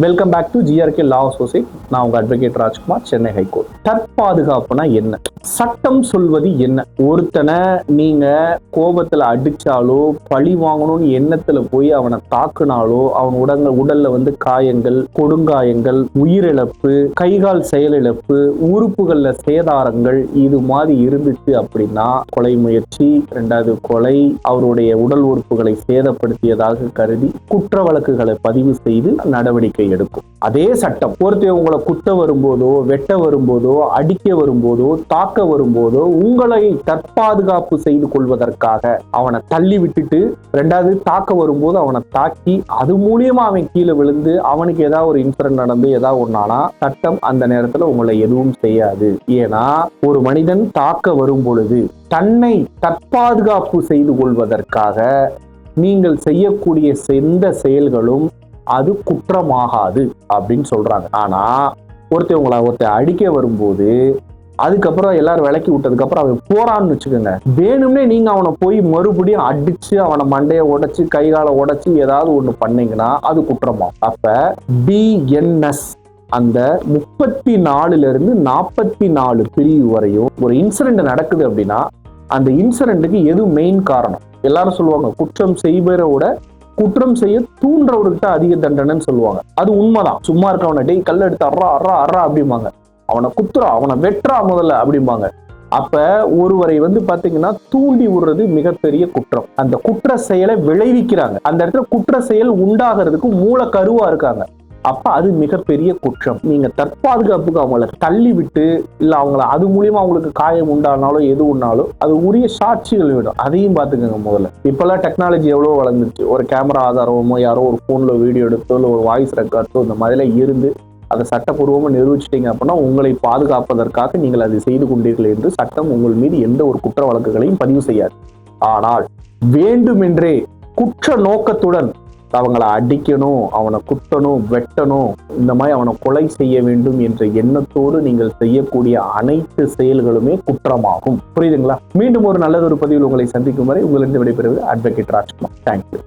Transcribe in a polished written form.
Welcome back to GRK law associate. நான் உங்க advocate Rajkumar, Chennai high court. தற்பாதுகாப்புனா என்ன? சட்டம் சொல்வது என்ன? ஒருத்தனை நீங்க கோபத்துல அடிச்சாலோ, பழி வாங்கணும்னு எண்ணத்துல போய் அவனை தாக்குனாலோ, அவன் உடல்ல வந்து காயங்கள், கொடுங்காயங்கள், உயிரிழப்பு, கைகால் செயலிழப்பு, உறுப்புகள்ல சேதாரங்கள் இது மாதிரி இருந்துச்சு அப்படின்னா கொலை முயற்சி, 2வது கொலை, அவருடைய உடல் உறுப்புகளை சேதப்படுத்தியதாக கருதி குற்ற வழக்குகளை பதிவு செய்து நடவடிக்கை எடுக்கும். அதே சட்டம் ஒருத்தர் உங்களை குத்த வரும்போதோ, வெட்ட வரும்போதோ, அடிக்க வரும்போதோ, தாக்க வரும்போதோ உங்களை தற்பாதுகாப்பு செய்து கொள்வதற்காக அவனை தள்ளி விட்டுட்டு 2வது தாக்க வரும்போது அவனை தாக்கி அது மூலியமா அவன் கீழே விழுந்து அவனுக்கு ஏதாவது ஒரு இன்சிடென்ட் நடந்து ஏதாவது ஒன்னானா சட்டம் அந்த நேரத்துல உங்களை எதுவும் செய்யாது. ஏன்னா ஒரு மனிதன் தாக்க வரும் பொழுது தன்னை தற்பாதுகாப்பு செய்து கொள்வதற்காக நீங்கள் செய்யக்கூடிய எந்த செயல்களும் அது குற்றமாகாது அப்படின்னு சொல்றாங்க. ஆனா ஒருத்தர் அடிக்க வரும்போது அதுக்கப்புறம் எல்லாரும் விலக்கி விட்டதுக்கு அப்புறம் அவன் போறான்னு வச்சுக்கோங்க, வேணும்னே நீங்க அவனை போய் மறுபடியும் அடிச்சு அவனை மண்டையை உடைச்சு கைகால உடைச்சு ஏதாவது ஒண்ணு பண்ணீங்கன்னா அது குற்றமாகும். அப்ப BNS அந்த 34 இருந்து 44 பிரிவு வரையும் ஒரு இன்சிடென்ட் நடக்குது அப்படின்னா அந்த இன்சிடென்ட்டுக்கு எது மெயின் காரணம்? எல்லாரும் சொல்லுவாங்க குற்றம் செய்பவரோட குற்றம் செய்ய தூண்டுறவர்கிட்ட அதிக தண்டனைன்னு சொல்லுவாங்க. அது உண்மைதான். சும்மா இருக்கவனை டேய் கல்ல எடுத்து அறா அப்படிம்பாங்க, அவனை குத்துறா, அவனை வெட்டுறா முதல்ல அப்படிம்பாங்க. அப்ப ஒருவரை வந்து பாத்தீங்கன்னா தூண்டி விடுறது மிகப்பெரிய குற்றம். அந்த குற்ற செயலை விளைவிக்கிறாங்க, அந்த இடத்துல குற்ற செயல் உண்டாகிறதுக்கு மூல கருவா இருக்காங்க. அப்ப அது மிகப்பெரிய குற்றம். நீங்க தற்பாதுகாப்புக்கு அவங்கள தள்ளி விட்டு இல்ல அவங்கள அது மூலியமா அவங்களுக்கு காயம் உண்டானாலோ எது உண்டாலும் அது உரிய சாட்சிகள் விடும். அதையும் பாத்துக்கோங்க. முதல்ல இப்பெல்லாம் டெக்னாலஜி எவ்வளவு வளர்ந்துருச்சு. ஒரு கேமரா ஆதாரமோ யாரோ ஒரு போன்ல வீடியோ எடுத்தோ இல்ல ஒரு வாய்ஸ் ரெக்கார்டோ இந்த மாதிரிலாம் இருந்து அதை சட்டப்பூர்வமா நிரூபிச்சிட்டீங்க அப்படின்னா உங்களை பாதுகாப்பதற்காக நீங்கள் அதை செய்து கொண்டீர்கள் என்று சட்டம் உங்கள் மீது எந்த ஒரு குற்ற வழக்குகளையும் பதிவு செய்யாது. ஆனால் வேண்டுமென்றே குற்ற நோக்கத்துடன் அவங்களை அடிக்கணும், அவனை குத்தணும், வெட்டணும், இந்த மாதிரி அவனை கொலை செய்ய வேண்டும் என்ற எண்ணத்தோடு நீங்கள் செய்யக்கூடிய அனைத்து செயல்களுமே குற்றமாகும். புரியுதுங்களா? மீண்டும் ஒரு நல்லதொரு பதிவில் உங்களை சந்திக்கும் வரை உங்களிடம் விடைபெறுவது அட்வொகேட் ராஜ்குமார். தேங்க்யூ.